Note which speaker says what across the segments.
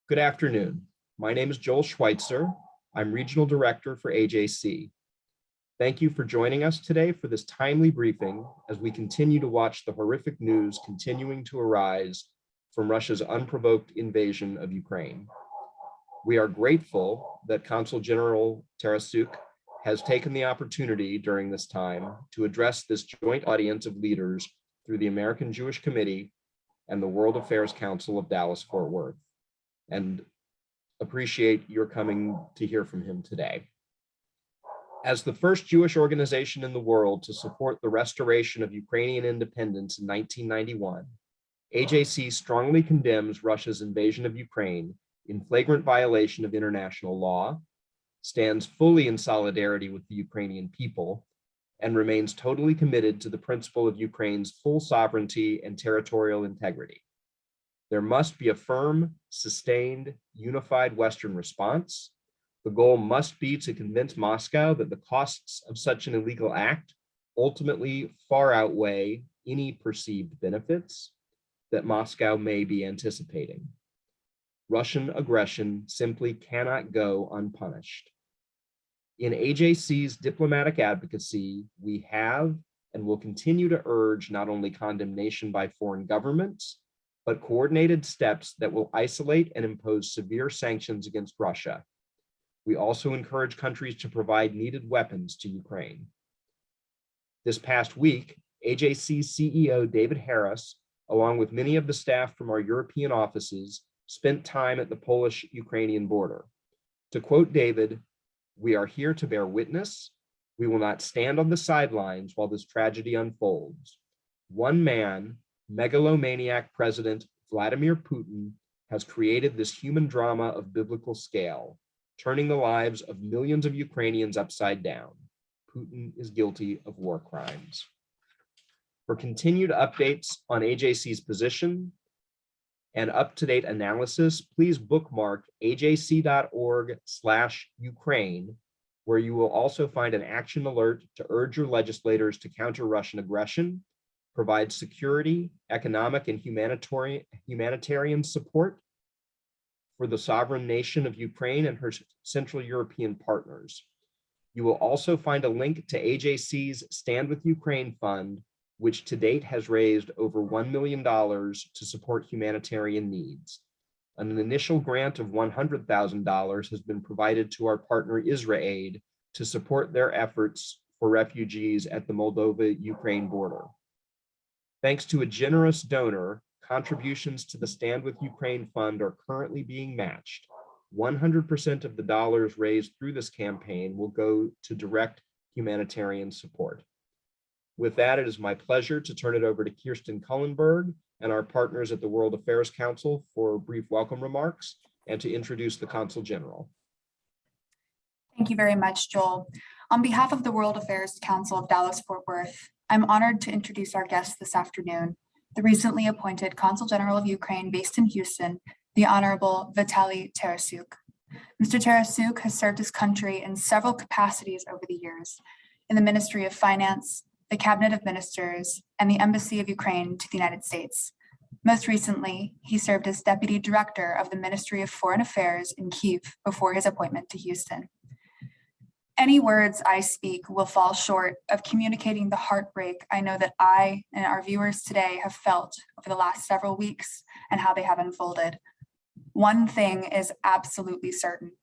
Speaker 1: Good afternoon. My name is Joel Schweitzer. I'm Regional Director for AJC. Thank you for joining us today for this timely briefing as we continue to watch the horrific news continuing to arise from Russia's unprovoked invasion of Ukraine. We are grateful that Consul General Tarasiuk has taken the opportunity during this time to address this joint audience of leaders through the American Jewish Committee and the World Affairs Council of Dallas-Fort Worth, and appreciate your coming to hear from him today. As the first Jewish organization in the world to support the restoration of Ukrainian independence in 1991, AJC strongly condemns Russia's invasion of Ukraine in flagrant violation of international law, stands fully in solidarity with the Ukrainian people, and remains totally committed to the principle of Ukraine's full sovereignty and territorial integrity. There must be a firm, sustained, unified Western response. The goal must be to convince Moscow that the costs of such an illegal act ultimately far outweigh any perceived benefits that Moscow may be anticipating. Russian aggression simply cannot go unpunished. In AJC's diplomatic advocacy, we have and will continue to urge not only condemnation by foreign governments, but coordinated steps that will isolate and impose severe sanctions against Russia. We also encourage countries to provide needed weapons to Ukraine. This past week, AJC CEO David Harris, along with many of the staff from our European offices, spent time at the Polish-Ukrainian border. To quote David, "We are here to bear witness. We will not stand on the sidelines while this tragedy unfolds. One man, megalomaniac President Vladimir Putin, has created this human drama of biblical scale, turning the lives of millions of Ukrainians upside down. Putin is guilty of war crimes." For continued updates on AJC's position and up-to-date analysis, please bookmark ajc.org/Ukraine, where you will also find an action alert to urge your legislators to counter Russian aggression, provide security, economic, and humanitarian support for the sovereign nation of Ukraine and her Central European partners. You will also find a link to AJC's Stand With Ukraine Fund, which to date has raised over $1 million to support humanitarian needs. An initial grant of $100,000 has been provided to our partner IsraAid to support their efforts for refugees at the Moldova-Ukraine border. Thanks to a generous donor, contributions to the Stand With Ukraine Fund are currently being matched. 100% of the dollars raised through this campaign will go to direct humanitarian support. With that, it is my pleasure to turn it over to Kirsten Cullenberg and our partners at the World Affairs Council for brief welcome remarks and to introduce the Consul General.
Speaker 2: Thank you very much, Joel. On behalf of the World Affairs Council of Dallas-Fort Worth, I'm honored to introduce our guest this afternoon, the recently appointed Consul General of Ukraine based in Houston, the Honorable Vitalii Tarasiuk. Mr. Tarasiuk has served his country in several capacities over the years, in the Ministry of Finance, the Cabinet of Ministers, and the Embassy of Ukraine to the United States. Most recently, he served as Deputy Director of the Ministry of Foreign Affairs in Kyiv before his appointment to Houston. Any words I speak will fall short of communicating the heartbreak I know that I and our viewers today have felt over the last several weeks and how they have unfolded. One thing is absolutely certain.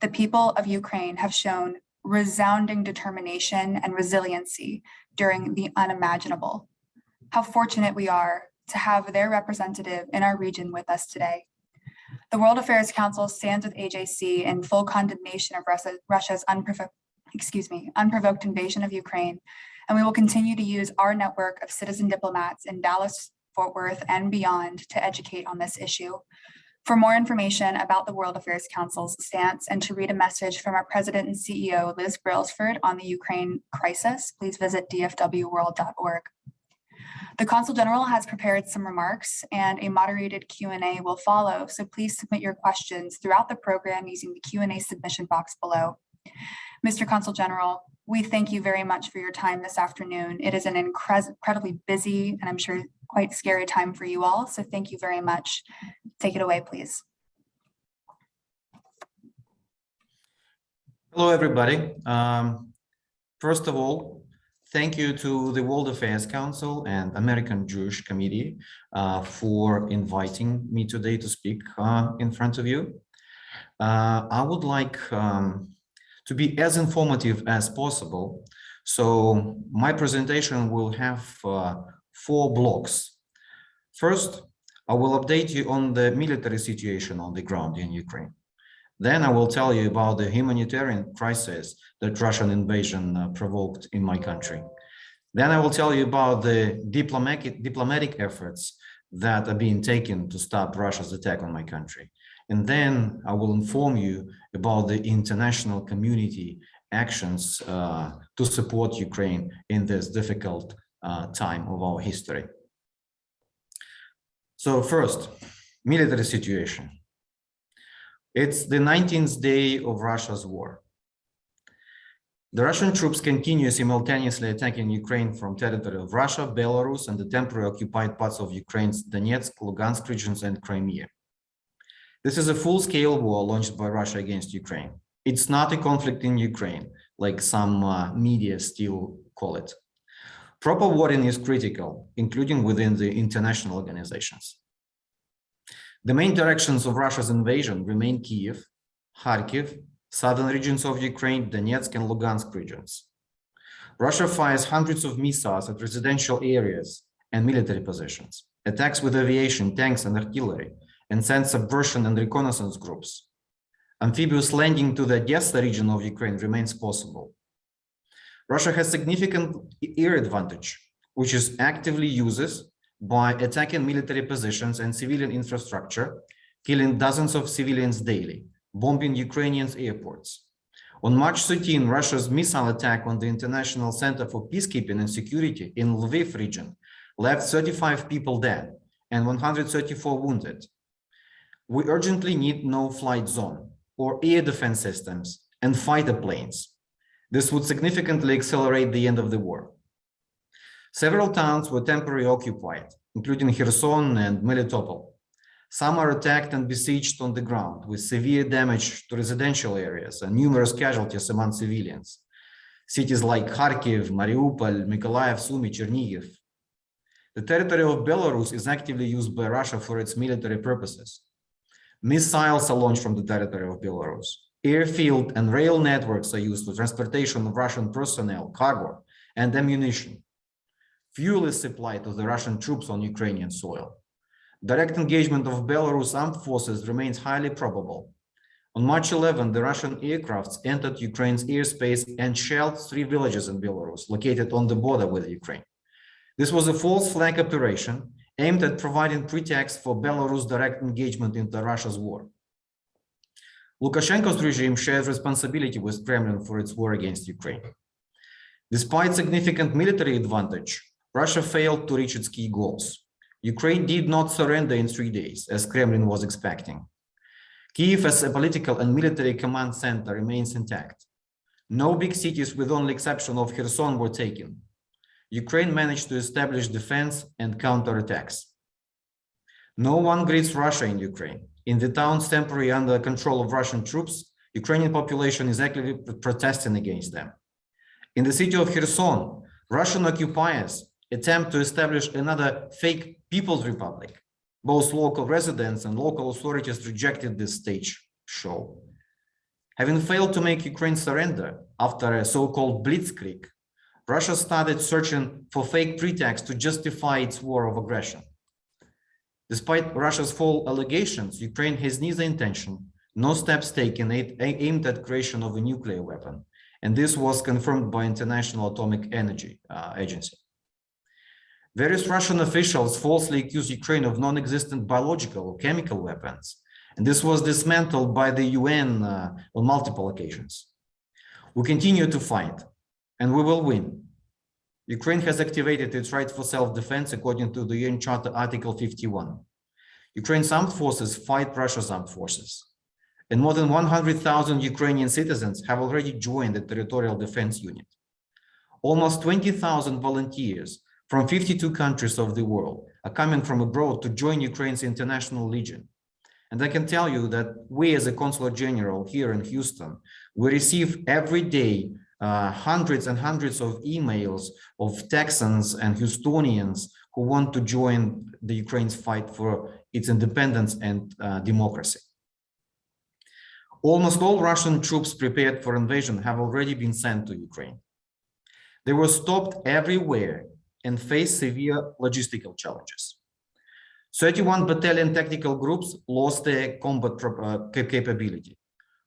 Speaker 2: The people of Ukraine have shown resounding determination and resiliency during the unimaginable. How fortunate we are to have their representative in our region with us today. The World Affairs Council stands with AJC in full condemnation of Russia's unprovoked invasion of Ukraine, and we will continue to use our network of citizen diplomats in Dallas, Fort Worth, and beyond to educate on this issue. For more information about the World Affairs Council's stance and to read a message from our President and CEO, Liz Brailsford, on the Ukraine crisis, please visit dfwworld.org. The Consul General has prepared some remarks and a moderated Q&A will follow, so please submit your questions throughout the program using the Q&A submission box below. Mr. Consul General, we thank you very much for your time this afternoon. It is an incredibly busy and I'm sure quite scary time for you all, so thank you very much. Take it away, please.
Speaker 3: Hello, everybody. First of all, thank you to the World Affairs Council and American Jewish Committee for inviting me today to speak in front of you. I would like to be as informative as possible. So my presentation will have 4 blocks. First, I will update you on the military situation on the ground in Ukraine. Then I will tell you about the humanitarian crisis that Russian invasion provoked in my country. Then I will tell you about the diplomatic efforts that are being taken to stop Russia's attack on my country. And then I will inform you about the international community actions to support Ukraine in this difficult time of our history. So first, military situation. It's the 19th day of Russia's war. The Russian troops continue simultaneously attacking Ukraine from territory of Russia, Belarus, and the temporarily occupied parts of Ukraine's Donetsk, Lugansk regions, and Crimea. This is a full-scale war launched by Russia against Ukraine. It's not a conflict in Ukraine, like some media still call it. Proper wording is critical, including within the international organizations. The main directions of Russia's invasion remain Kiev, Kharkiv, southern regions of Ukraine, Donetsk and Lugansk regions. Russia fires hundreds of missiles at residential areas and military positions, attacks with aviation, tanks and artillery, and sends subversion and reconnaissance groups. Amphibious landing to the Odessa region of Ukraine remains possible. Russia has significant air advantage, which it actively uses by attacking military positions and civilian infrastructure, killing dozens of civilians daily, bombing Ukrainian airports. On March 13, Russia's missile attack on the International Center for Peacekeeping and Security in Lviv region left 35 people dead and 134 wounded. We urgently need no-flight zone or air defense systems and fighter planes. This would significantly accelerate the end of the war. Several towns were temporarily occupied, including Kherson and Melitopol. Some are attacked and besieged on the ground, with severe damage to residential areas and numerous casualties among civilians. Cities like Kharkiv, Mariupol, Mykolaiv, Sumy, Chernihiv. The territory of Belarus is actively used by Russia for its military purposes. Missiles are launched from the territory of Belarus. Airfield and rail networks are used for transportation of Russian personnel, cargo, and ammunition. Fuel is supplied to the Russian troops on Ukrainian soil. Direct engagement of Belarus armed forces remains highly probable. On March 11, the Russian aircrafts entered Ukraine's airspace and shelled 3 villages in Belarus, located on the border with Ukraine. This was a false flag operation aimed at providing pretext for Belarus' direct engagement into Russia's war. Lukashenko's regime shares responsibility with Kremlin for its war against Ukraine. Despite significant military advantage, Russia failed to reach its key goals. Ukraine did not surrender in 3 days, as Kremlin was expecting. Kyiv as a political and military command center remains intact. No big cities, with only exception of Kherson, were taken. Ukraine managed to establish defense and counterattacks. No one greets Russia in Ukraine. In the towns temporarily under control of Russian troops, Ukrainian population is actively protesting against them. In the city of Kherson, Russian occupiers attempt to establish another fake People's Republic. Both local residents and local authorities rejected this stage show. Having failed to make Ukraine surrender after a so-called blitzkrieg, Russia started searching for fake pretexts to justify its war of aggression. Despite Russia's false allegations, Ukraine has neither intention nor steps taken aimed at creation of a nuclear weapon, and this was confirmed by International Atomic Energy Agency. Various Russian officials falsely accused Ukraine of non-existent biological or chemical weapons, and this was dismantled by the UN on multiple occasions. We continue to fight, and we will win. Ukraine has activated its right for self-defense according to the UN Charter Article 51. Ukraine's armed forces fight Russia's armed forces, and more than 100,000 Ukrainian citizens have already joined the Territorial Defense Unit. Almost 20,000 volunteers from 52 countries of the world are coming from abroad to join Ukraine's International Legion. And I can tell you that we as a Consul General here in Houston, we receive every day hundreds and hundreds of emails of Texans and Houstonians who want to join the Ukraine's fight for its independence and democracy. Almost all Russian troops prepared for invasion have already been sent to Ukraine. They were stopped everywhere and face severe logistical challenges. 31 battalion tactical groups lost their combat capability.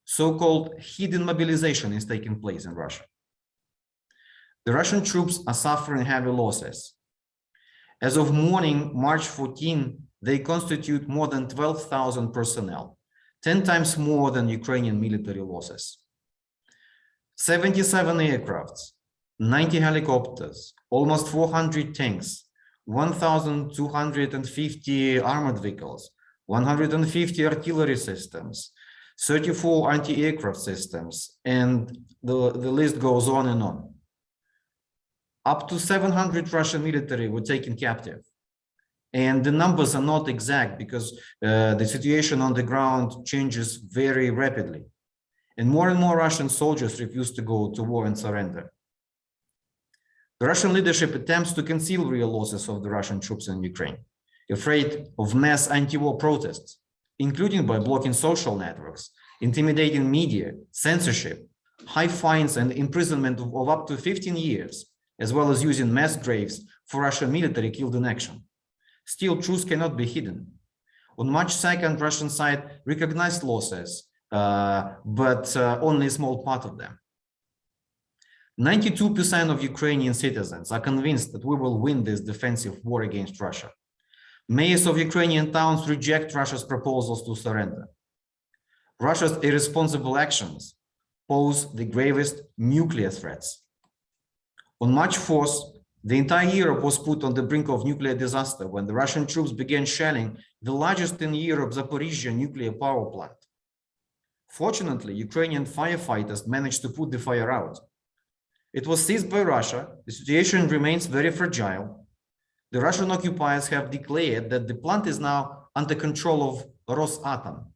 Speaker 3: So-called hidden mobilization is taking place in Russia. The Russian troops are suffering heavy losses. As of morning, March 14, they constitute more than 12,000 personnel, 10 times more than Ukrainian military losses. 77 aircrafts, 90 helicopters, almost 400 tanks, 1,250 armored vehicles, 150 artillery systems, 34 anti-aircraft systems, and the list goes on and on. Up to 700 Russian military were taken captive. And the numbers are not exact because the situation on the ground changes very rapidly. And more Russian soldiers refuse to go to war and surrender. The Russian leadership attempts to conceal real losses of the Russian troops in Ukraine, afraid of mass anti-war protests, including by blocking social networks, intimidating media, censorship, high fines and imprisonment of up to 15 years, as well as using mass graves for Russian military killed in action. Still, truths cannot be hidden. On March 2nd, Russian side recognized losses, but only a small part of them. 92% of Ukrainian citizens are convinced that we will win this defensive war against Russia. Mayors of Ukrainian towns reject Russia's proposals to surrender. Russia's irresponsible actions pose the gravest nuclear threats. On March 4th, the entire Europe was put on the brink of nuclear disaster when the Russian troops began shelling the largest in Europe Zaporizhzhia nuclear power plant. Fortunately, Ukrainian firefighters managed to put the fire out. It was seized by Russia. The situation remains very fragile. The Russian occupiers have declared that the plant is now under control of Rosatom,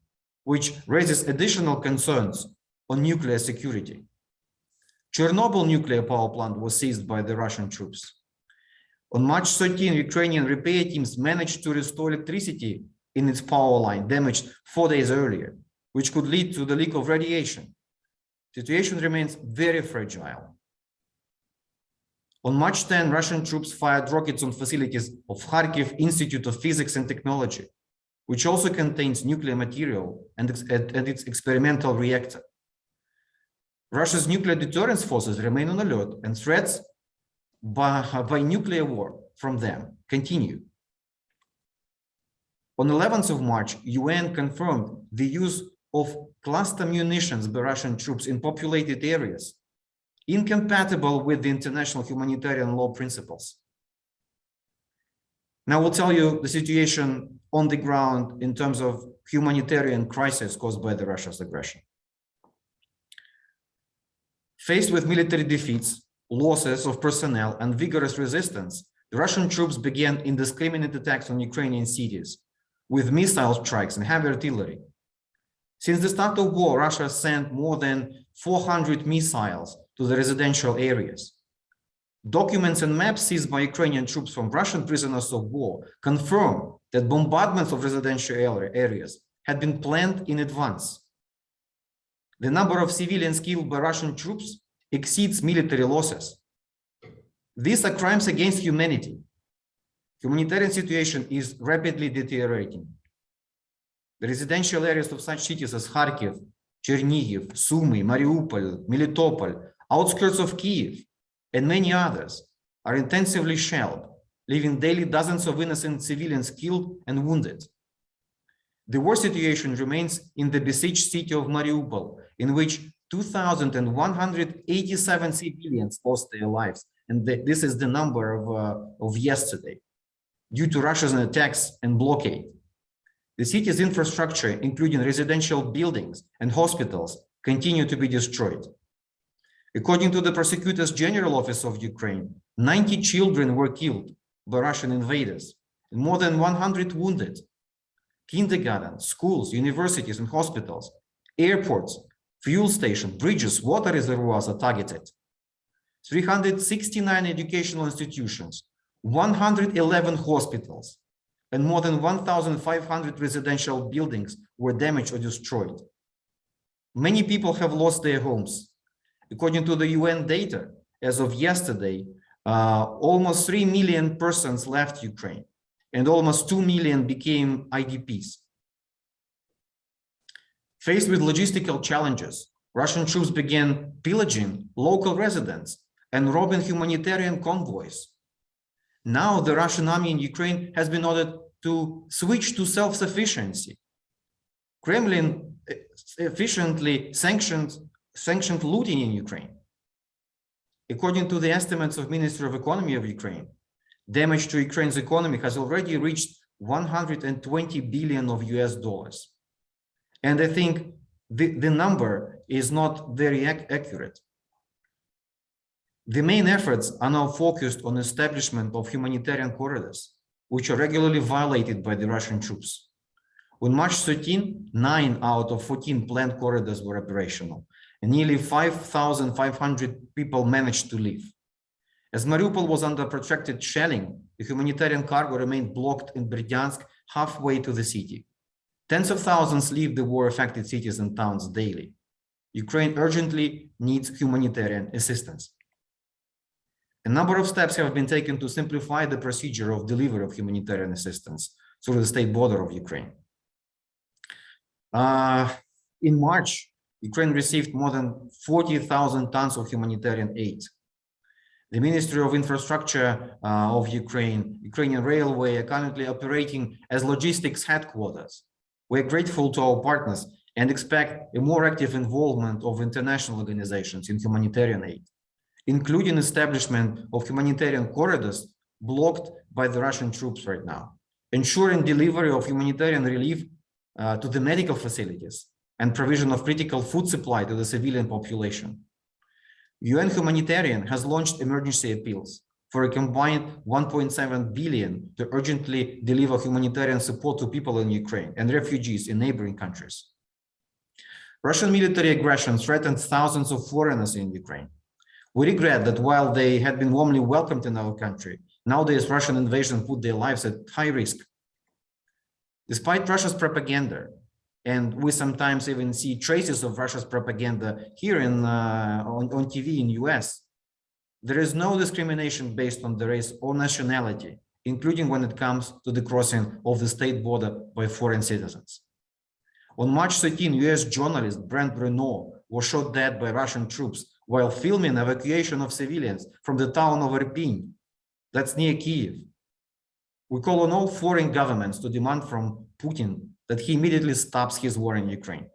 Speaker 3: which raises additional concerns on nuclear security. Chernobyl nuclear power plant was seized by the Russian troops. On March 13, Ukrainian repair teams managed to restore electricity in its power line damaged 4 days earlier, which could lead to the leak of radiation. The situation remains very fragile. On March 10, Russian troops fired rockets on facilities of Kharkiv Institute of Physics and Technology, which also contains nuclear material and its experimental reactor. Russia's nuclear deterrence forces remain on alert, and threats by nuclear war from them continue. On 11th of March, UN confirmed the use of cluster munitions by Russian troops in populated areas, incompatible with the international humanitarian law principles. Now we'll tell you the situation on the ground in terms of humanitarian crisis caused by the Russia's aggression. Faced with military defeats, losses of personnel, and vigorous resistance, the Russian troops began indiscriminate attacks on Ukrainian cities with missile strikes and heavy artillery. Since the start of war, Russia sent more than 400 missiles to the residential areas. Documents and maps seized by Ukrainian troops from Russian prisoners of war confirm that bombardments of residential areas had been planned in advance. The number of civilians killed by Russian troops exceeds military losses. These are crimes against humanity. Humanitarian situation is rapidly deteriorating. The residential areas of such cities as Kharkiv, Chernihiv, Sumy, Mariupol, Melitopol, outskirts of Kiev, and many others are intensively shelled, leaving daily dozens of innocent civilians killed and wounded. The war situation remains in the besieged city of Mariupol, in which 2,187 civilians lost their lives, and this is the number of yesterday, due to Russia's attacks and blockade. The city's infrastructure, including residential buildings and hospitals, continue to be destroyed. According to the Prosecutor's General Office of Ukraine, 90 children were killed by Russian invaders and more than 100 wounded. kindergarten, schools, universities and hospitals, airports, fuel stations, bridges, water reservoirs are targeted. 369 educational institutions, 111 hospitals, and more than 1,500 residential buildings were damaged or destroyed. Many people have lost their homes. According to the UN data, as of yesterday, almost 3 million persons left Ukraine, and almost 2 million became IDPs. Faced with logistical challenges, Russian troops began pillaging local residents and robbing humanitarian convoys. Now the Russian army in Ukraine has been ordered to switch to self-sufficiency. Kremlin efficiently sanctioned looting in Ukraine. According to the estimates of Ministry of Economy of Ukraine, damage to Ukraine's economy has already reached 120 billion of US dollars. And I think the number is not very accurate. The main efforts are now focused on establishment of humanitarian corridors, which are regularly violated by the Russian troops. On March 13, 9 out of 14 planned corridors were operational, and nearly 5,500 people managed to leave. As Mariupol was under protracted shelling, the humanitarian cargo remained blocked in Berdyansk halfway to the city. Tens of thousands leave the war-affected cities and towns daily. Ukraine urgently needs humanitarian assistance. A number of steps have been taken to simplify the procedure of delivery of humanitarian assistance through the state border of Ukraine. In March, Ukraine received more than 40,000 tons of humanitarian aid. The Ministry of Infrastructure of Ukraine, Ukrainian Railway are currently operating as logistics headquarters. We're grateful to our partners and expect a more active involvement of international organizations in humanitarian aid, including establishment of humanitarian corridors blocked by the Russian troops right now, ensuring delivery of humanitarian relief to the medical facilities and provision of critical food supply to the civilian population. UN Humanitarian has launched emergency appeals for a combined 1.7 billion to urgently deliver humanitarian support to people in Ukraine and refugees in neighboring countries. Russian military aggression threatens thousands of foreigners in Ukraine. We regret that while they had been warmly welcomed in our country, nowadays Russian invasion put their lives at high risk. Despite Russia's propaganda, and we sometimes even see traces of Russia's propaganda here on TV in US, there is no discrimination based on the race or nationality, including when it comes to the crossing of the state border by foreign citizens. On March 13, US journalist Brent Bruno was shot dead by Russian troops while filming evacuation of civilians from the town of Irpin, that's near Kiev. We call on all foreign governments to demand from Putin that he immediately stops his war in Ukraine.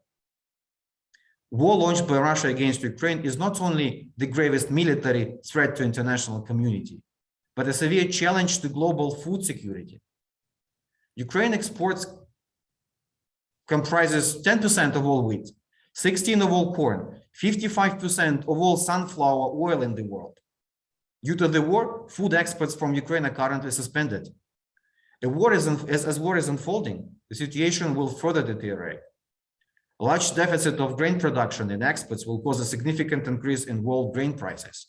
Speaker 3: War launched by Russia against Ukraine is not only the gravest military threat to international community, but a severe challenge to global food security. Ukraine exports comprises 10% of all wheat, 16% of all corn, 55% of all sunflower oil in the world. Due to the war, food exports from Ukraine are currently suspended. As war is unfolding, the situation will further deteriorate. A large deficit of grain production and exports will cause a significant increase in world grain prices.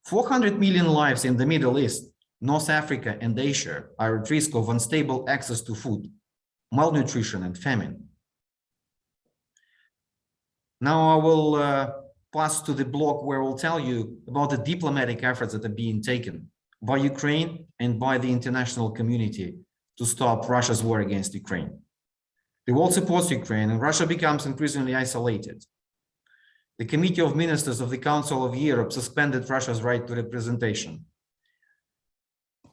Speaker 3: 400 million lives in the Middle East, North Africa, and Asia are at risk of unstable access to food, malnutrition, and famine. Now I will pass to the block where we'll tell you about the diplomatic efforts that are being taken by Ukraine and by the international community to stop Russia's war against Ukraine. The world supports Ukraine and Russia becomes increasingly isolated. The Committee of Ministers of the Council of Europe suspended Russia's right to representation.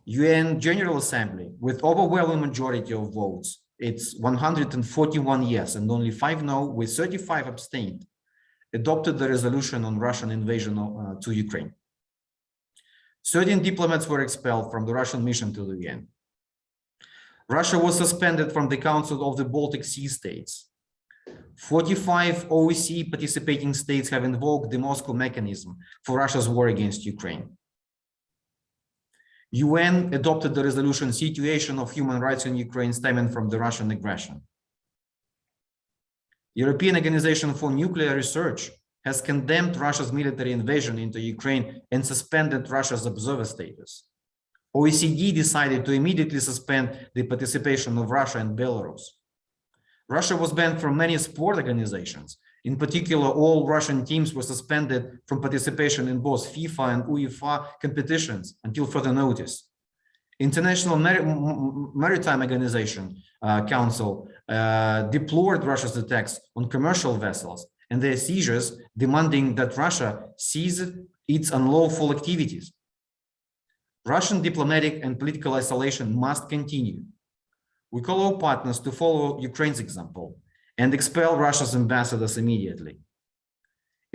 Speaker 3: UN General Assembly, with overwhelming majority of votes, it's 141 yes and only 5 no, with 35 abstained, adopted the resolution on Russian invasion to Ukraine. 13 diplomats were expelled from the Russian mission to the UN. Russia was suspended from the Council of the Baltic Sea States. 45 OSCE participating states have invoked the Moscow mechanism for Russia's war against Ukraine. UN adopted the resolution Situation of Human Rights in Ukraine stemming from the Russian aggression. European Organization for Nuclear Research has condemned Russia's military invasion into Ukraine and suspended Russia's observer status. OECD decided to immediately suspend the participation of Russia and Belarus. Russia was banned from many sport organizations. In particular, all Russian teams were suspended from participation in both FIFA and UEFA competitions until further notice. International Maritime Organization Council deplored Russia's attacks on commercial vessels and their seizures, demanding that Russia cease its unlawful activities. Russian diplomatic and political isolation must continue. We call our partners to follow Ukraine's example and expel Russia's ambassadors immediately.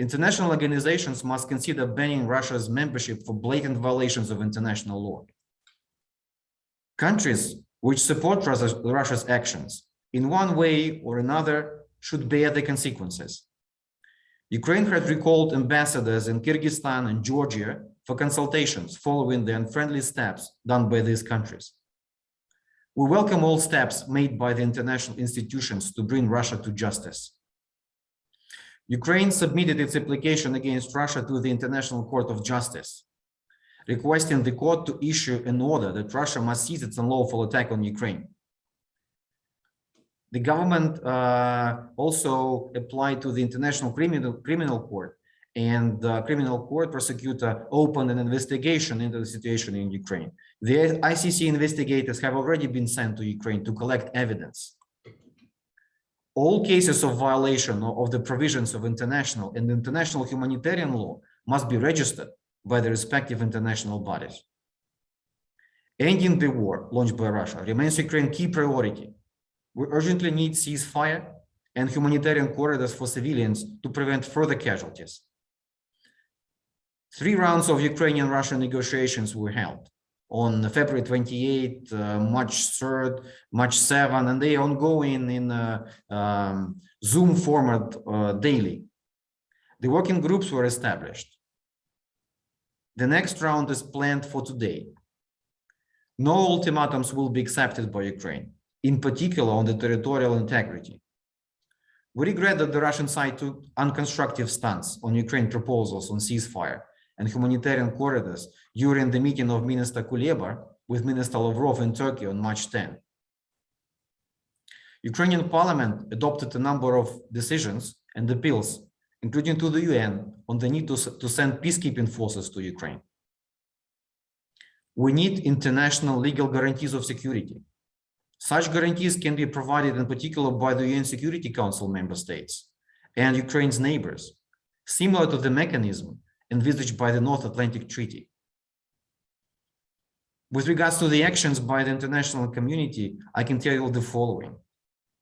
Speaker 3: International organizations must consider banning Russia's membership for blatant violations of international law. Countries which support Russia's actions in one way or another should bear the consequences. Ukraine has recalled ambassadors in Kyrgyzstan and Georgia for consultations following the unfriendly steps done by these countries. We welcome all steps made by the international institutions to bring Russia to justice. Ukraine submitted its application against Russia to the International Court of Justice, requesting the court to issue an order that Russia must cease its unlawful attack on Ukraine. The government also applied to the International Criminal Court, and the Criminal Court prosecutor opened an investigation into the situation in Ukraine. The ICC investigators have already been sent to Ukraine to collect evidence. All cases of violation of the provisions of international and international humanitarian law must be registered by the respective international bodies. Ending the war launched by Russia remains Ukraine's key priority. We urgently need ceasefire and humanitarian corridors for civilians to prevent further casualties. 3 rounds of Ukrainian-Russian negotiations were held on February 28, March 3rd, March 7, and they are ongoing in Zoom format daily. The working groups were established. The next round is planned for today. No ultimatums will be accepted by Ukraine, in particular on the territorial integrity. We regret that the Russian side took unconstructive stance on Ukraine proposals on ceasefire and humanitarian corridors during the meeting of Minister Kuleba with Minister Lavrov in Turkey on March 10. Ukrainian parliament adopted a number of decisions and appeals, including to the UN, on the need to send peacekeeping forces to Ukraine. We need international legal guarantees of security. Such guarantees can be provided in particular by the UN Security Council member states and Ukraine's neighbors, similar to the mechanism envisaged by the North Atlantic Treaty. With regards to the actions by the international community, I can tell you the following.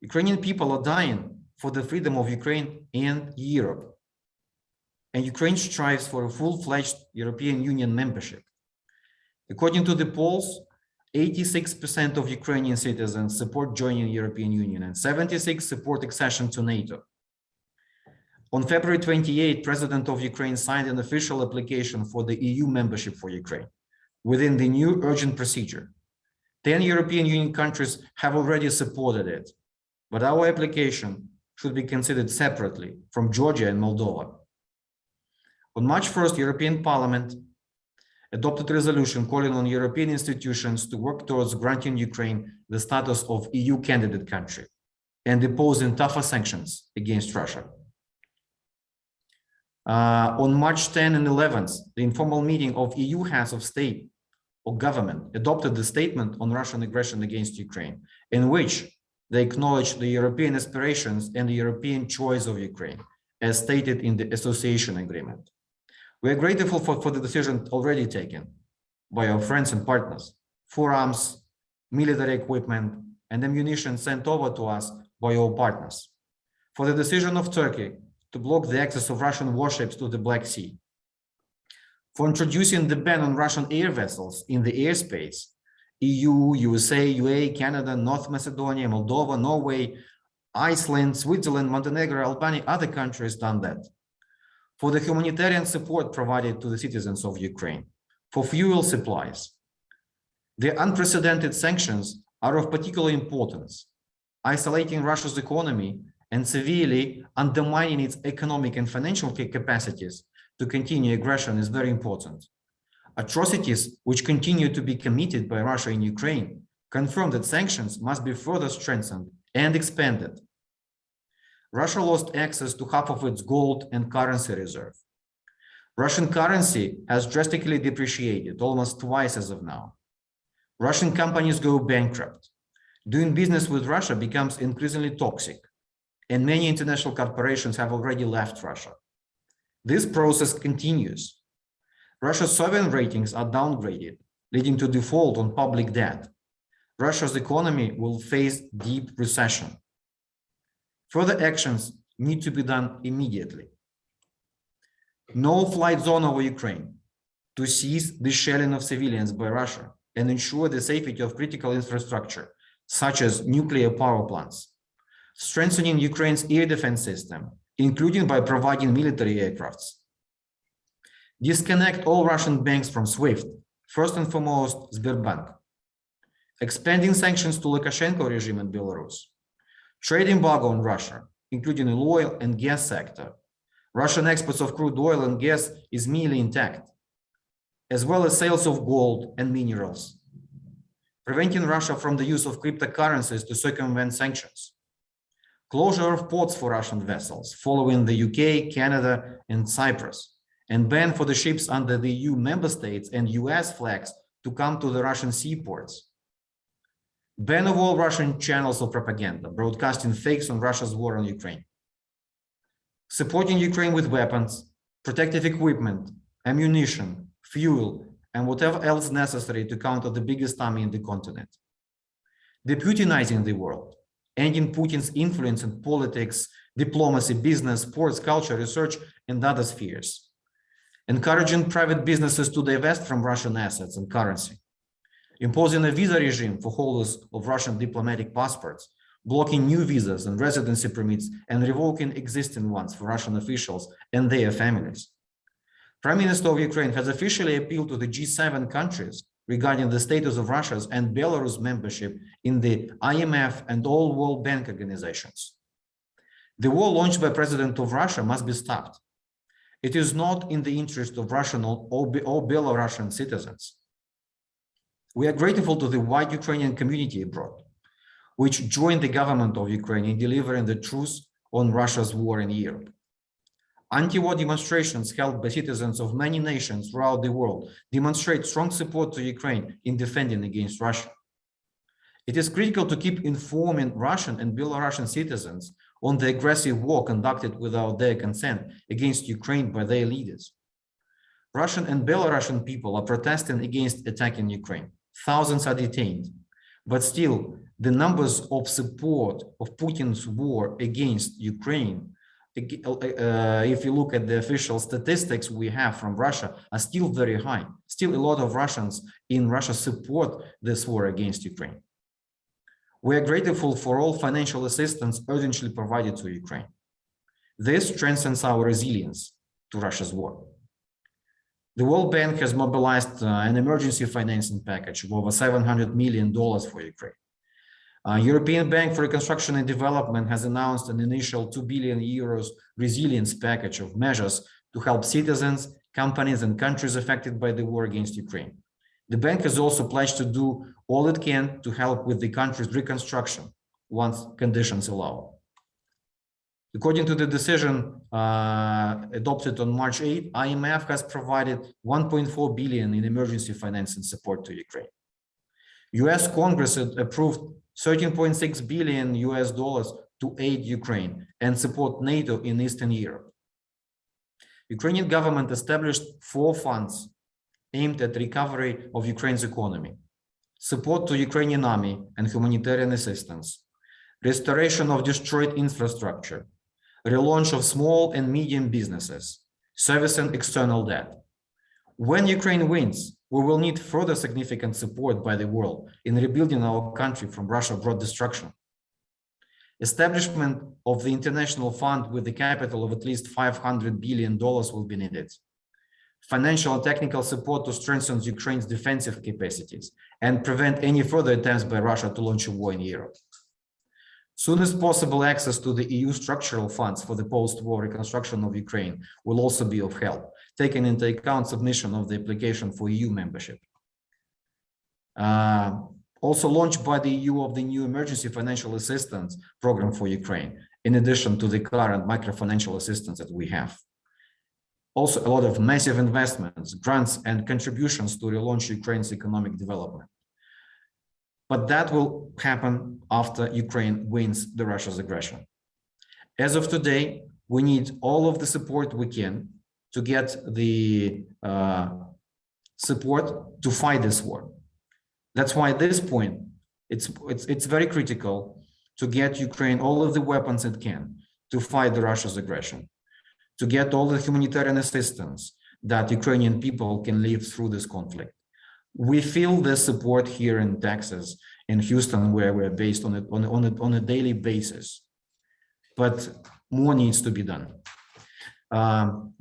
Speaker 3: Ukrainian people are dying for the freedom of Ukraine and Europe. And Ukraine strives for a full-fledged European Union membership. According to the polls, 86% of Ukrainian citizens support joining the European Union and 76% support accession to NATO. On February 28, President of Ukraine signed an official application for the EU membership for Ukraine within the new urgent procedure. 10 European Union countries have already supported it, but our application should be considered separately from Georgia and Moldova. On March 1st, European Parliament adopted a resolution calling on European institutions to work towards granting Ukraine the status of EU candidate country and imposing tougher sanctions against Russia. On March 10 and 11th, the informal meeting of EU heads of state or government adopted the statement on Russian aggression against Ukraine, in which they acknowledged the European aspirations and the European choice of Ukraine, as stated in the association agreement. We are grateful for the decision already taken by our friends and partners for arms, military equipment, and ammunition sent over to us by our partners, for the decision of Turkey to block the access of Russian warships to the Black Sea, for introducing the ban on Russian air vessels in the airspace. EU, USA, UAE, Canada, North Macedonia, Moldova, Norway, Iceland, Switzerland, Montenegro, Albania, other countries done that. For the humanitarian support provided to the citizens of Ukraine, for fuel supplies, The unprecedented sanctions are of particular importance. Isolating Russia's economy and severely undermining its economic and financial capacities to continue aggression is very important. Atrocities which continue to be committed by Russia in Ukraine confirm that sanctions must be further strengthened and expanded. Russia lost access to half of its gold and currency reserve. Russian currency has drastically depreciated, almost twice as of now. Russian companies go bankrupt. Doing business with Russia becomes increasingly toxic, and many international corporations have already left Russia. This process continues. Russia's sovereign ratings are downgraded, leading to default on public debt. Russia's economy will face deep recession. Further actions need to be done immediately. No-flight zone over Ukraine to cease the shelling of civilians by Russia and ensure the safety of critical infrastructure, such as nuclear power plants. Strengthening Ukraine's air defense system, including by providing military aircrafts. Disconnect all Russian banks from SWIFT, first and foremost Sberbank. Expanding sanctions to Lukashenko regime in Belarus. Trade embargo on Russia, including in oil and gas sector. Russian exports of crude oil and gas is merely intact, as well as sales of gold and minerals. Preventing Russia from the use of cryptocurrencies to circumvent sanctions. Closure of ports for Russian vessels following the UK, Canada, and Cyprus, and ban for the ships under the EU member states and US flags to come to the Russian seaports. Ban of all Russian channels of propaganda, broadcasting fakes on Russia's war on Ukraine. Supporting Ukraine with weapons, protective equipment, ammunition, fuel, and whatever else necessary to counter the biggest army in the continent. Deputinizing the world, ending Putin's influence in politics, diplomacy, business, sports, culture, research, and other spheres. Encouraging private businesses to divest from Russian assets and currency. Imposing a visa regime for holders of Russian diplomatic passports, blocking new visas and residency permits, and revoking existing ones for Russian officials and their families. Prime Minister of Ukraine has officially appealed to the G7 countries regarding the status of Russia's and Belarus membership in the IMF and all World Bank organizations. The war launched by President of Russia must be stopped. It is not in the interest of Russian or Belarusian citizens. We are grateful to the wide Ukrainian community abroad, which joined the government of Ukraine in delivering the truth on Russia's war in Europe. Anti-war demonstrations held by citizens of many nations throughout the world demonstrate strong support to Ukraine in defending against Russia. It is critical to keep informing Russian and Belarusian citizens on the aggressive war conducted without their consent against Ukraine by their leaders. Russian and Belarusian people are protesting against attacking Ukraine. Thousands are detained, but still the numbers of support of Putin's war against Ukraine, if you look at the official statistics we have from Russia, are still very high. Still a lot of Russians in Russia support this war against Ukraine. We are grateful for all financial assistance urgently provided to Ukraine. This strengthens our resilience to Russia's war. The World Bank has mobilized an emergency financing package of over $700 million for Ukraine. European Bank for Reconstruction and Development has announced an initial 2 billion euros resilience package of measures to help citizens, companies, and countries affected by the war against Ukraine. The bank has also pledged to do all it can to help with the country's reconstruction once conditions allow. According to the decision adopted on March 8, IMF has provided 1.4 billion in emergency financing support to Ukraine. US Congress approved 13.6 billion US dollars to aid Ukraine and support NATO in Eastern Europe. Ukrainian government established 4 funds aimed at recovery of Ukraine's economy, support to Ukrainian army and humanitarian assistance, restoration of destroyed infrastructure, relaunch of small and medium businesses, servicing external debt. When Ukraine wins, we will need further significant support by the world in rebuilding our country from Russia-brought destruction. Establishment of the international fund with the capital of at least $500 billion will be needed. financial and technical support to strengthen Ukraine's defensive capacities and prevent any further attempts by Russia to launch a war in Europe. Soon as possible, access to the EU structural funds for the post-war reconstruction of Ukraine will also be of help, taking into account submission of the application for EU membership. Also launched by the EU of the new emergency financial assistance program for Ukraine, in addition to the current microfinancial assistance that we have. Also, a lot of massive investments, grants, and contributions to relaunch Ukraine's economic development. But that will happen after Ukraine wins the Russia's aggression. As of today, we need all of the support we can to get the support to fight this war. That's why at this point, it's very critical to get Ukraine all of the weapons it can to fight the Russia's aggression, to get all the humanitarian assistance that Ukrainian people can live through this conflict. We feel the support here in Texas, in Houston, where we're based on a daily basis, but more needs to be done.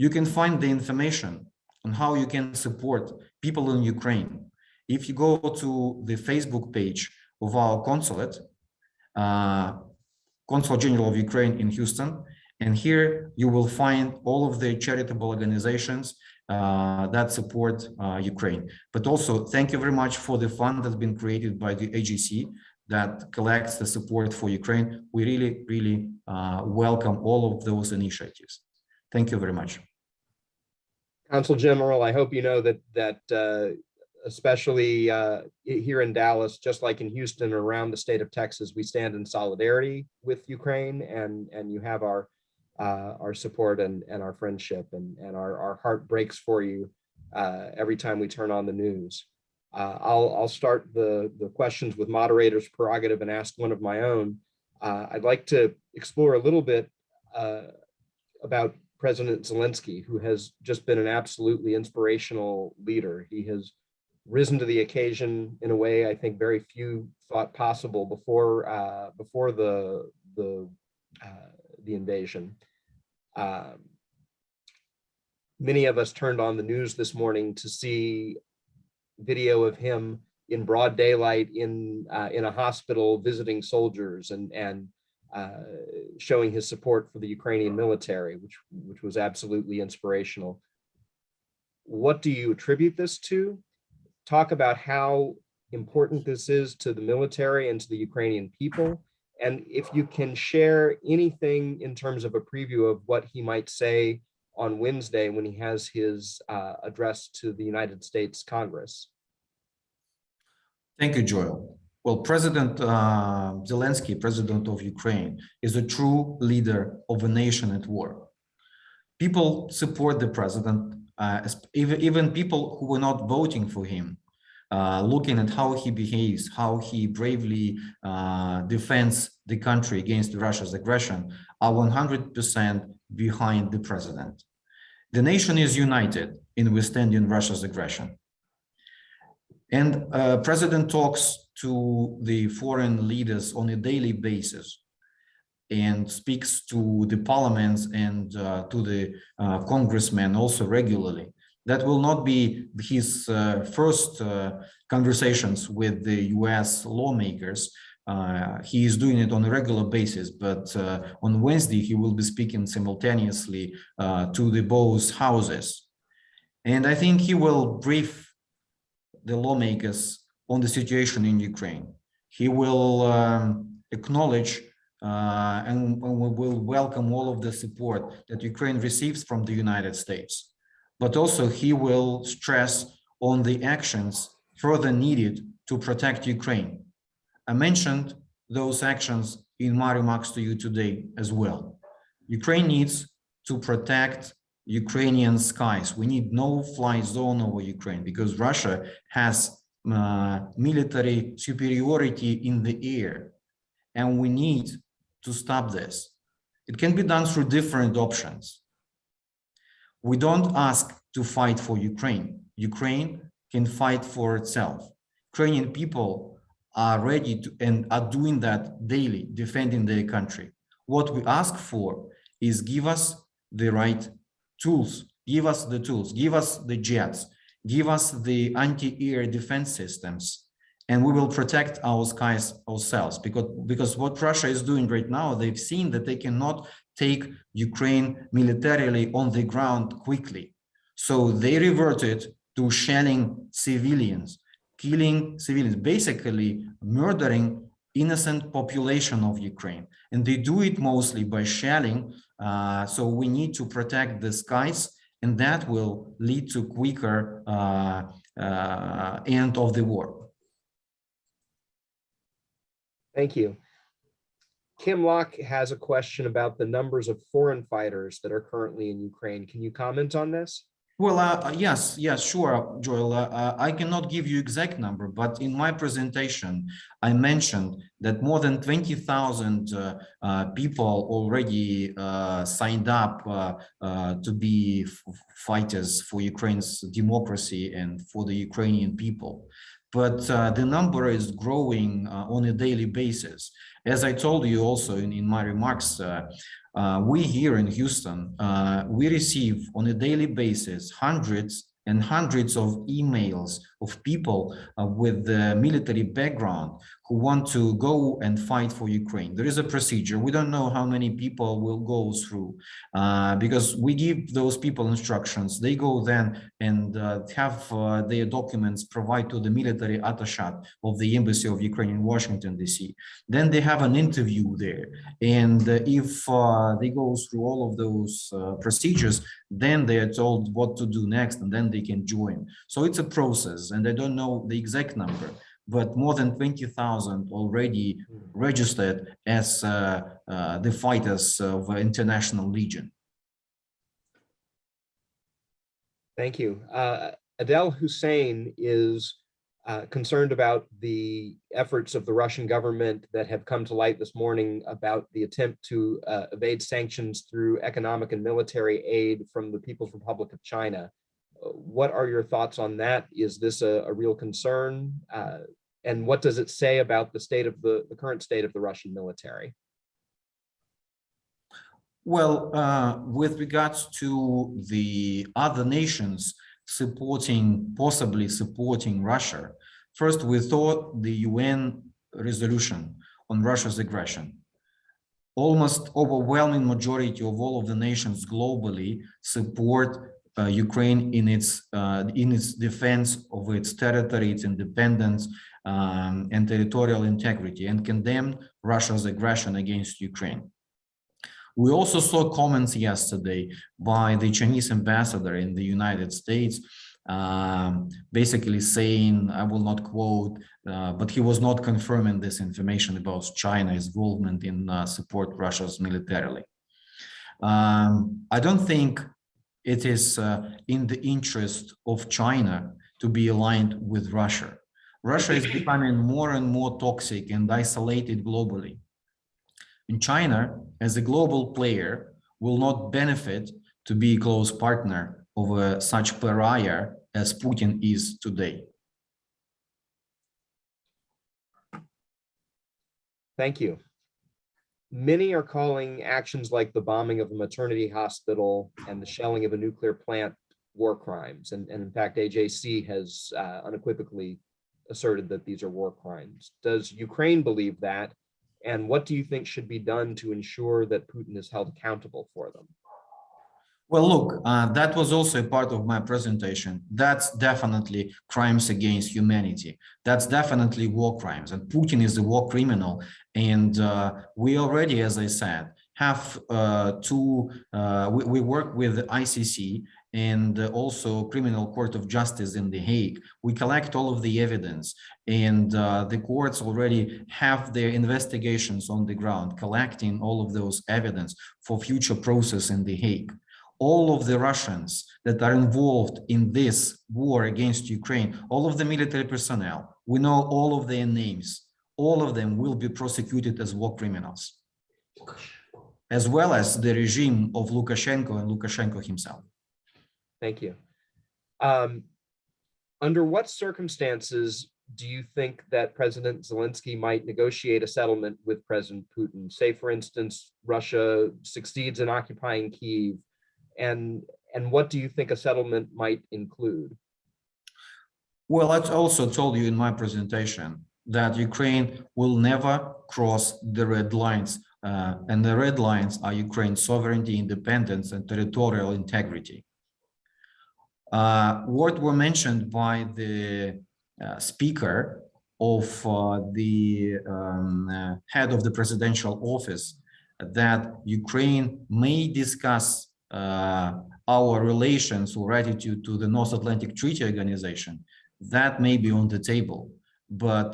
Speaker 3: You can find the information on how you can support people in Ukraine. If you go to the Facebook page of our consulate, Consul General of Ukraine in Houston, and here you will find all of the charitable organizations that support Ukraine. But also, thank you very much for the fund that's been created by the AGC that collects the support for Ukraine. We really welcome all of those initiatives. Thank you very much.
Speaker 1: Consul General, I hope you know that especially here in Dallas, just like in Houston or around the state of Texas, we stand in solidarity with Ukraine, and you have our support and our friendship, and our heart breaks for you every time we turn on the news. I'll start the questions with moderator's prerogative and ask one of my own. I'd like to explore a little bit about President Zelensky, who has just been an absolutely inspirational leader. He has risen to the occasion in a way I think very few thought possible before the invasion. Many of us turned on the news this morning to see video of him in broad daylight in a hospital visiting soldiers and showing his support for the Ukrainian military, which was absolutely inspirational. What do you attribute this to? Talk about how important this is to the military and to the Ukrainian people. And if you can share anything in terms of a preview of what he might say on Wednesday when he has his address to the United States Congress.
Speaker 3: Thank you, Joel. Well, President Zelensky, President of Ukraine, is a true leader of a nation at war. People support the president, even people who were not voting for him, looking at how he behaves, how he bravely defends the country against Russia's aggression, are 100% behind the president. The nation is united in withstanding Russia's aggression. And President talks to the foreign leaders on a daily basis and speaks to the parliaments and to the congressmen also regularly. That will not be his first conversations with the US lawmakers. He is doing it on a regular basis, but on Wednesday, he will be speaking simultaneously to the both houses. And I think he will brief the lawmakers on the situation in Ukraine. He will acknowledge and will welcome all of the support that Ukraine receives from the United States. But also he will stress on the actions further needed to protect Ukraine. I mentioned those actions in my remarks to you today as well. Ukraine needs to protect Ukrainian skies. We need no-fly zone over Ukraine because Russia has military superiority in the air, and we need to stop this. It can be done through different options. We don't ask to fight for Ukraine. Ukraine can fight for itself. Ukrainian people are ready to and are doing that daily, defending their country. What we ask for is give us the right tools give us the tools, give us the jets, give us the anti-air defense systems, and we will protect our skies ourselves. Because what Russia is doing right now, they've seen that they cannot take Ukraine militarily on the ground quickly. So they reverted to shelling civilians, killing civilians, basically murdering innocent population of Ukraine. And they do it mostly by shelling. So we need to protect the skies, and that will lead to quicker end of the war.
Speaker 1: Thank you. Kim Locke has a question about the numbers of foreign fighters that are currently in Ukraine. Can you comment on this?
Speaker 3: Well, yes, sure, Joel. I cannot give you exact number, but in my presentation, I mentioned that more than 20,000 people already signed up to be fighters for Ukraine's democracy and for the Ukrainian people. But the number is growing on a daily basis. As I told you also in my remarks, we here in Houston, we receive on a daily basis hundreds and hundreds of emails of people with the military background who want to go and fight for Ukraine. There is a procedure. We don't know how many people will go through because we give those people instructions. They go then and have their documents provided to the military attaché of the Embassy of Ukraine in Washington, D.C. Then they have an interview there. And if they go through all of those procedures, then they are told what to do next, and then they can join. So it's a process, and I don't know the exact number, but more than 20,000 already registered as the fighters of International Legion.
Speaker 1: Thank you. Adel Hussein is concerned about the efforts of the Russian government that have come to light this morning about the attempt to evade sanctions through economic and military aid from the People's Republic of China. What are your thoughts on that? Is this a real concern? And what does it say about the state of the current state of the Russian military?
Speaker 3: Well, with regards to the other nations possibly supporting Russia, first we thought the UN resolution on Russia's aggression. Almost overwhelming majority of all of the nations globally support Ukraine in its defense of its territory, its independence, and territorial integrity, and condemn Russia's aggression against Ukraine. We also saw comments yesterday by the Chinese ambassador in the United States, basically saying, I will not quote, but he was not confirming this information about China's involvement in support Russia's militarily. I don't think it is in the interest of China to be aligned with Russia. Russia is becoming more and more toxic and isolated globally. And China, as a global player, will not benefit to be a close partner of such pariah as Putin is today.
Speaker 1: Thank you. Many are calling actions like the bombing of a maternity hospital and the shelling of a nuclear plant war crimes. And in fact, AJC has unequivocally asserted that these are war crimes. Does Ukraine believe that? And what do you think should be done to ensure that Putin is held accountable for them?
Speaker 3: Well, look, that was also a part of my presentation. That's definitely crimes against humanity. That's definitely war crimes. And Putin is a war criminal. And we already, as I said, have we work with the ICC and also Criminal Court of Justice in The Hague. We collect all of the evidence, and the courts already have their investigations on the ground, collecting all of those evidence for future process in The Hague. All of the Russians that are involved in this war against Ukraine, all of the military personnel, we know all of their names. All of them will be prosecuted as war criminals, as well as the regime of Lukashenko and Lukashenko himself.
Speaker 1: Thank you. Under what circumstances do you think that President Zelensky might negotiate a settlement with President Putin? Say, for instance, Russia succeeds in occupying Kyiv, and And what do you think a settlement might include?
Speaker 3: Well, I also told you in my presentation that Ukraine will never cross the red lines. And the red lines are Ukraine's sovereignty, independence, and territorial integrity. What were mentioned by the speaker of the head of the presidential office, that Ukraine may discuss our relations or attitude to the North Atlantic Treaty Organization, that may be on the table. But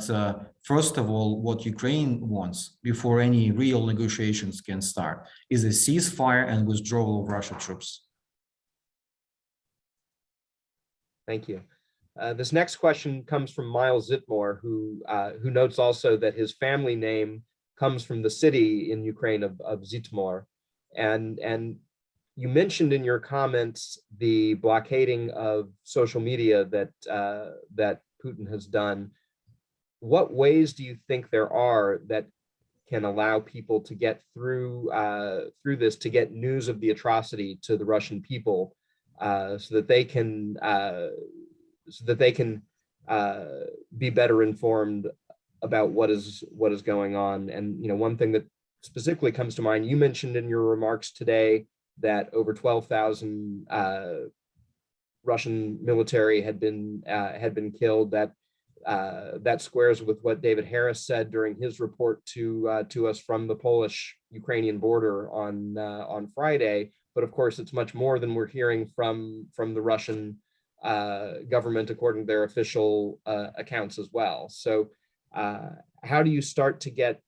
Speaker 3: first of all, what Ukraine wants before any real negotiations can start is a ceasefire and withdrawal of Russian troops.
Speaker 1: Thank you. This next question comes from Miles Zitmore, who notes also that his family name comes from the city in Ukraine of Zhytomyr. And you mentioned in your comments the blockading of social media that Putin has done. What ways do you think there are that can allow people to get through this, to get news of the atrocity to the Russian people, so that they can be better informed about what is going on? And one thing that specifically comes to mind, you mentioned in your remarks today that over 12,000 Russian military had been killed. That squares with what David Harris said during his report to us from the Polish-Ukrainian border on Friday. But of course, it's much more than we're hearing from the Russian government, according to their official accounts as well. So how do you start to get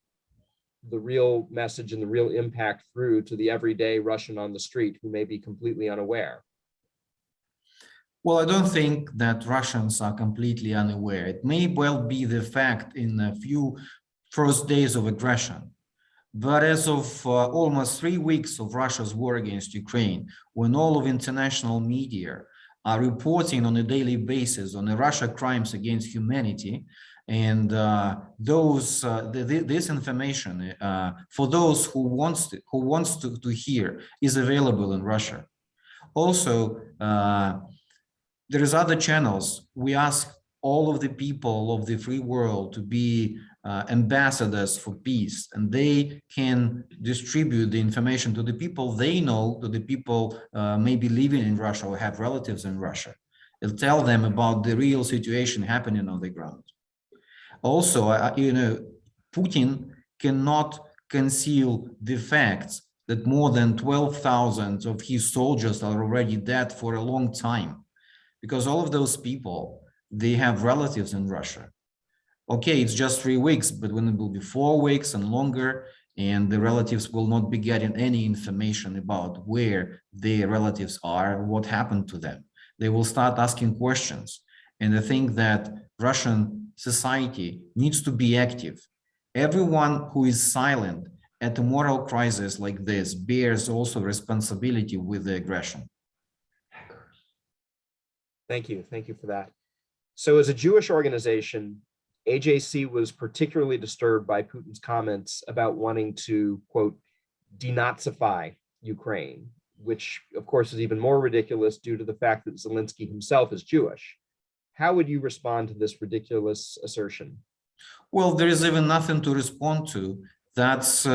Speaker 1: the real message and the real impact through to the everyday Russian on the street who may be completely unaware?
Speaker 3: Well, I don't think that Russians are completely unaware. It may well be the fact in a few first days of aggression. But as of almost 3 weeks of Russia's war against Ukraine, when all of international media are reporting on a daily basis on the Russia crimes against humanity, and this information for those who wants to hear is available in Russia. Also, there is other channels. We ask all of the people of the free world to be ambassadors for peace, and they can distribute the information to the people they know, to the people maybe living in Russia or have relatives in Russia, and tell them about the real situation happening on the ground. Also, Putin cannot conceal the facts that more than 12,000 of his soldiers are already dead for a long time, because all of those people, they have relatives in Russia. Okay, it's just 3 weeks, but when it will be 4 weeks and longer, and the relatives will not be getting any information about where their relatives are, what happened to them, they will start asking questions. And I think that Russian society needs to be active. Everyone who is silent at a moral crisis like this bears also responsibility with the aggression.
Speaker 1: Thank you for that. So as a Jewish organization, AJC was particularly disturbed by Putin's comments about wanting to, quote, denazify Ukraine, which of course is even more ridiculous due to the fact that Zelensky himself is Jewish. How would you respond to this ridiculous assertion?
Speaker 3: Well, there is even nothing to respond to. That's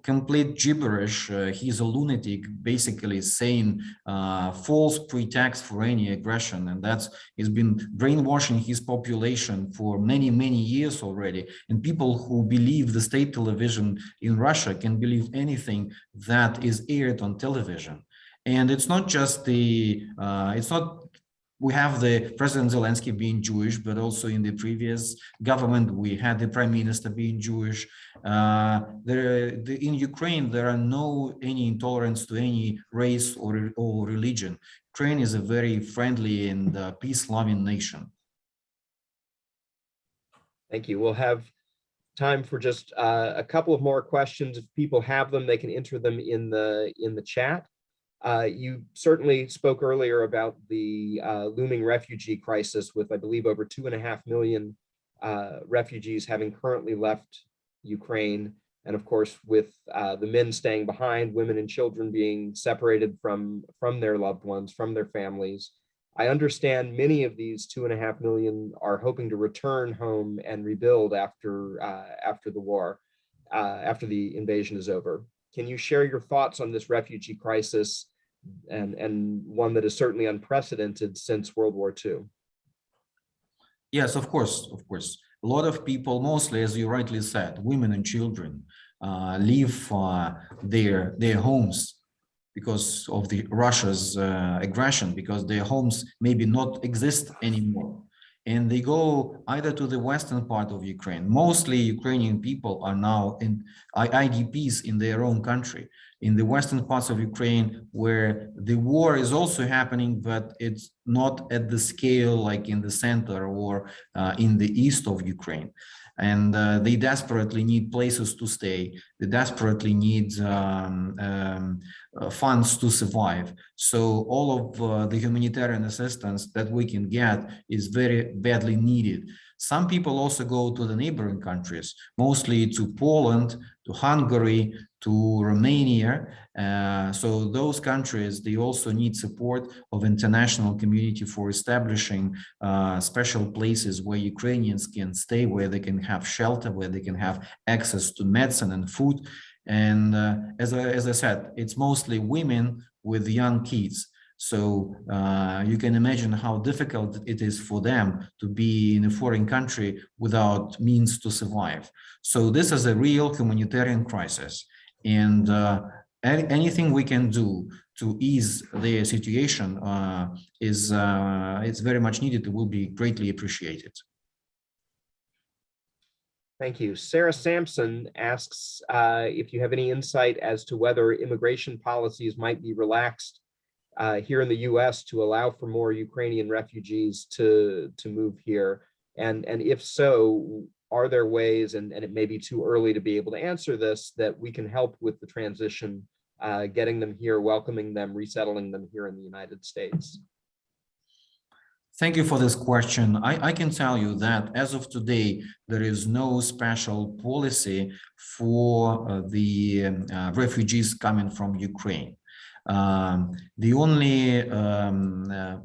Speaker 3: complete gibberish. He's a lunatic, basically saying false pretext for any aggression, and he's been brainwashing his population for many, many years already. And people who believe the state television in Russia can believe anything that is aired on television. And it's not just we have the President Zelensky being Jewish, but also in the previous government, we had the Prime Minister being Jewish. In Ukraine, there are any intolerance to any race or religion. Ukraine is a very friendly and peace-loving nation.
Speaker 1: Thank you. We'll have time for just a couple of more questions. If people have them, they can enter them in the chat. You certainly spoke earlier about the looming refugee crisis, with, I believe, over 2.5 million refugees having currently left Ukraine. And of course, with the men staying behind, women and children being separated from their loved ones, from their families. I understand many of these 2.5 million are hoping to return home and rebuild after the war, after the invasion is over. Can you share your thoughts on this refugee crisis and one that is certainly unprecedented since World War II?
Speaker 3: Yes, of course, of course. A lot of people, mostly, as you rightly said, women and children, leave their homes because of the Russia's aggression, because their homes maybe not exist anymore. And they go either to the western part of Ukraine. Mostly Ukrainian people are now in IDPs in their own country, in the western parts of Ukraine, where the war is also happening, but it's not at the scale like in the center or in the east of Ukraine. And they desperately need places to stay. They desperately need funds to survive. So all of the humanitarian assistance that we can get is very badly needed. Some people also go to the neighboring countries, mostly to Poland, to Hungary, to Romania. So those countries, they also need support of international community for establishing special places where Ukrainians can stay, where they can have shelter, where they can have access to medicine and food. And as I said, it's mostly women with young kids. So you can imagine how difficult it is for them to be in a foreign country without means to survive. So this is a real humanitarian crisis. And anything we can do to ease their situation is very much needed. It will be greatly appreciated.
Speaker 1: Thank you. Sarah Sampson asks if you have any insight as to whether immigration policies might be relaxed here in the U.S. to allow for more Ukrainian refugees to move here, and if so, are there ways, and it may be too early to be able to answer this, that we can help with the transition, getting them here, welcoming them, resettling them here in the United States?
Speaker 3: Thank you for this question. I can tell you that as of today, there is no special policy for the refugees coming from Ukraine. The only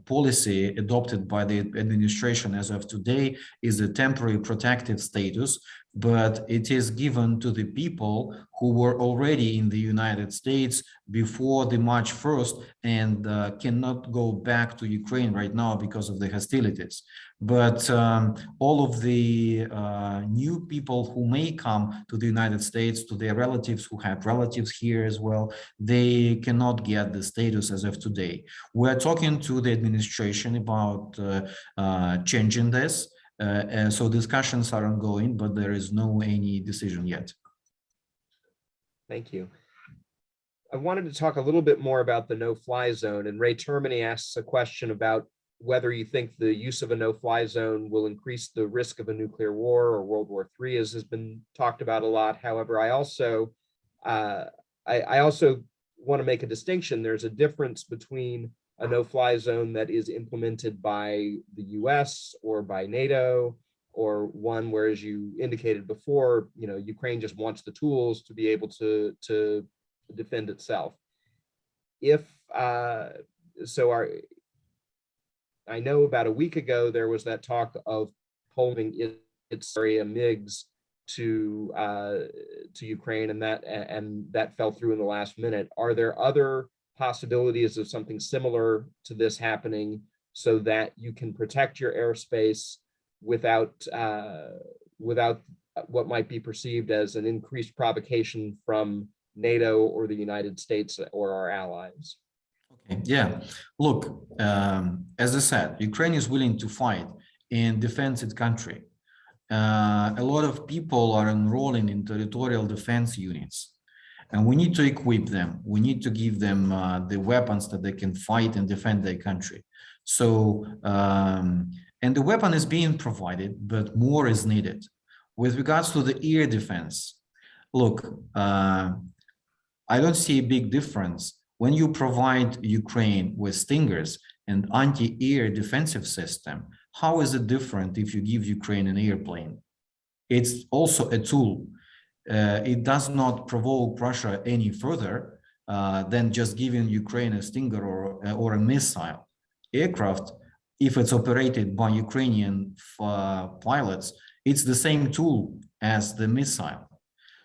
Speaker 3: policy adopted by the administration as of today is a temporary protective status, but it is given to the people who were already in the United States before the March 1st and cannot go back to Ukraine right now because of the hostilities. But all of the new people who may come to the United States, to their relatives who have relatives here as well, they cannot get the status as of today. We're talking to the administration about changing this. So discussions are ongoing, but there is no any decision yet.
Speaker 1: Thank you. I wanted to talk a little bit more about the no-fly zone, and Ray Termini asks a question about whether you think the use of a no-fly zone will increase the risk of a nuclear war or World War III, as has been talked about a lot. However, I also want to make a distinction. There's a difference between a no-fly zone that is implemented by the US or by NATO, or one where, as you indicated before, Ukraine just wants the tools to be able to defend itself. I know about a week ago there was that talk of Poland its area MiGs to Ukraine, and that fell through in the last minute. Are there other possibilities of something similar to this happening so that you can protect your airspace without what might be perceived as an increased provocation from NATO or the United States or our allies?
Speaker 3: Okay. Yeah, look, as I said, Ukraine is willing to fight and defend its country. A lot of people are enrolling in territorial defense units, and we need to equip them. We need to give them the weapons that they can fight and defend their country. So, and the weapon is being provided, but more is needed. With regards to the air defense, look, I don't see a big difference. When you provide Ukraine with Stingers and anti-air defensive system, how is it different if you give Ukraine an airplane? It's also a tool. it does not provoke Russia any further than just giving Ukraine a Stinger or a missile aircraft. If it's operated by Ukrainian pilots, it's the same tool as the missile.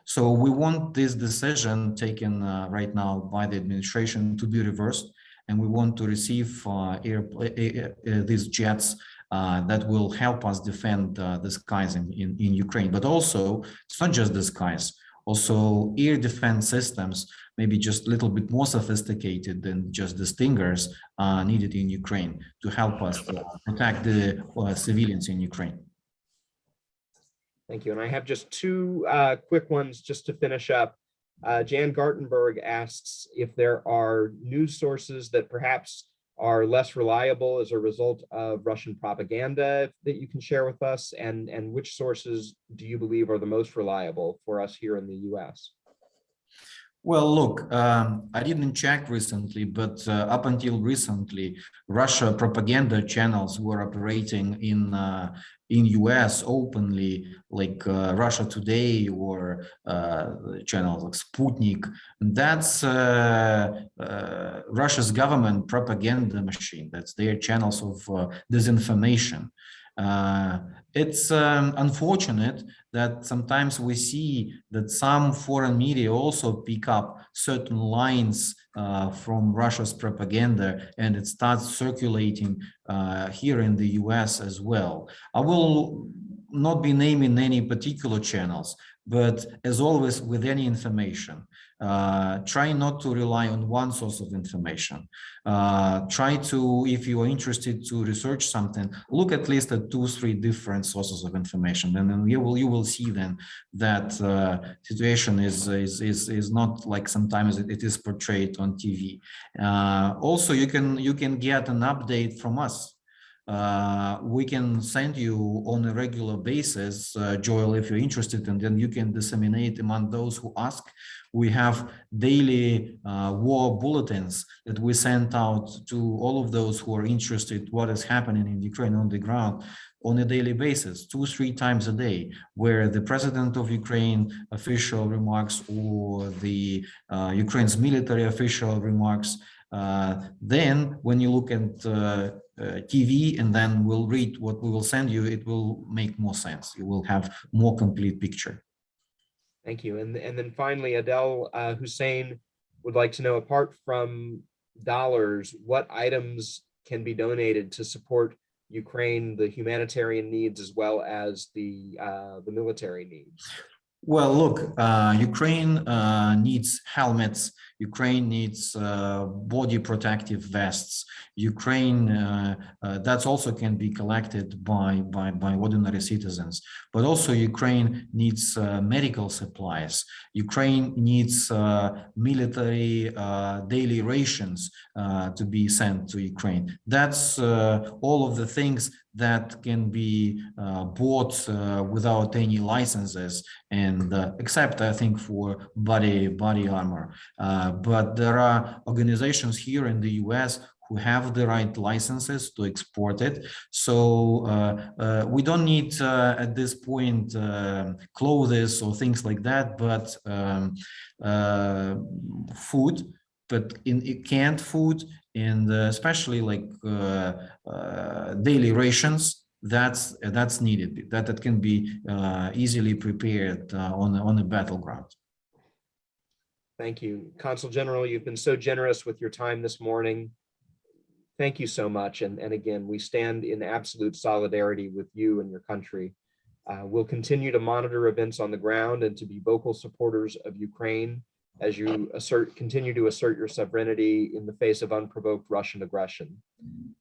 Speaker 3: So we want this decision taken right now by the administration to be reversed, and we want to receive these jets that will help us defend the skies in Ukraine. But also, it's not just the skies. Also, air defense systems, maybe just a little bit more sophisticated than just the Stingers, are needed in Ukraine to help us protect the civilians in Ukraine.
Speaker 1: Thank you. And I have just two quick ones just to finish up. Jan Gartenberg asks if there are news sources that perhaps are less reliable as a result of Russian propaganda that you can share with us, and which sources do you believe are the most reliable for us here in the US?
Speaker 3: Well, look, I didn't check recently, but up until recently, Russia propaganda channels were operating in US openly, like Russia Today or channels like Sputnik. That's Russia's government propaganda machine. That's their channels of disinformation. It's unfortunate that sometimes we see that some foreign media also pick up certain lines from Russia's propaganda, and it starts circulating here in the US as well. I will not be naming any particular channels, but as always with any information, try not to rely on one source of information. Try to, if you are interested to research something, look at least at 2 or 3 different sources of information, and then you will see then that situation is not like sometimes it is portrayed on TV. Also, you can get an update from us. We can send you on a regular basis, Joel, if you're interested, and then you can disseminate among those who ask. We have daily war bulletins that we send out to all of those who are interested what is happening in Ukraine on the ground on a daily basis, 2 or 3 times a day, where the president of Ukraine official remarks or the Ukraine's military official remarks. Then when you look at TV and then we'll read what we will send you, it will make more sense. You will have more complete picture.
Speaker 1: Thank you. And then finally, Adel Hussein would like to know, apart from dollars, what items can be donated to support Ukraine, the humanitarian needs, as well as the military needs?
Speaker 3: Well, look, Ukraine needs helmets. Ukraine needs body protective vests. Ukraine, that also can be collected by ordinary citizens. But also Ukraine needs medical supplies. Ukraine needs military daily rations to be sent to Ukraine. That's all of the things that can be bought without any licenses, and except I think for body armor. But there are organizations here in the US who have the right licenses to export it. So we don't need at this point clothes or things like that, but food, but in canned food, and especially like daily rations. That's needed. That can be easily prepared on a battleground.
Speaker 1: Thank you. Consul General, you've been so generous with your time this morning. Thank you so much. And again, we stand in absolute solidarity with you and your country. We'll continue to monitor events on the ground and to be vocal supporters of Ukraine as you continue to assert your sovereignty in the face of unprovoked Russian aggression.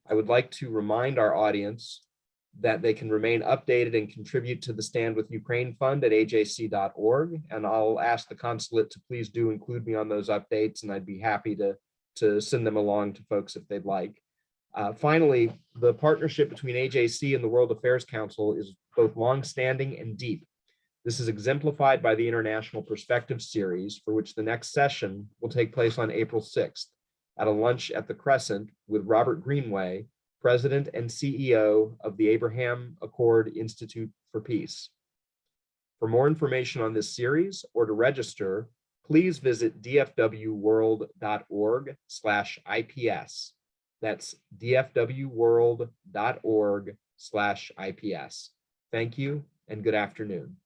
Speaker 1: I would like to remind our audience that they can remain updated and contribute to the Stand with Ukraine Fund at ajc.org. And I'll ask the consulate to please do include me on those updates, and I'd be happy to send them along to folks if they'd like. Finally, the partnership between AJC and the World Affairs Council is both longstanding and deep. This is exemplified by the International Perspective series, for which the next session will take place on April 6th at a lunch at the Crescent with Robert Greenway, President and CEO of the Abraham Accord Institute for Peace. For more information on this series or to register, please visit dfwworld.org/IPS. That's dfwworld.org/IPS. Thank you and good afternoon.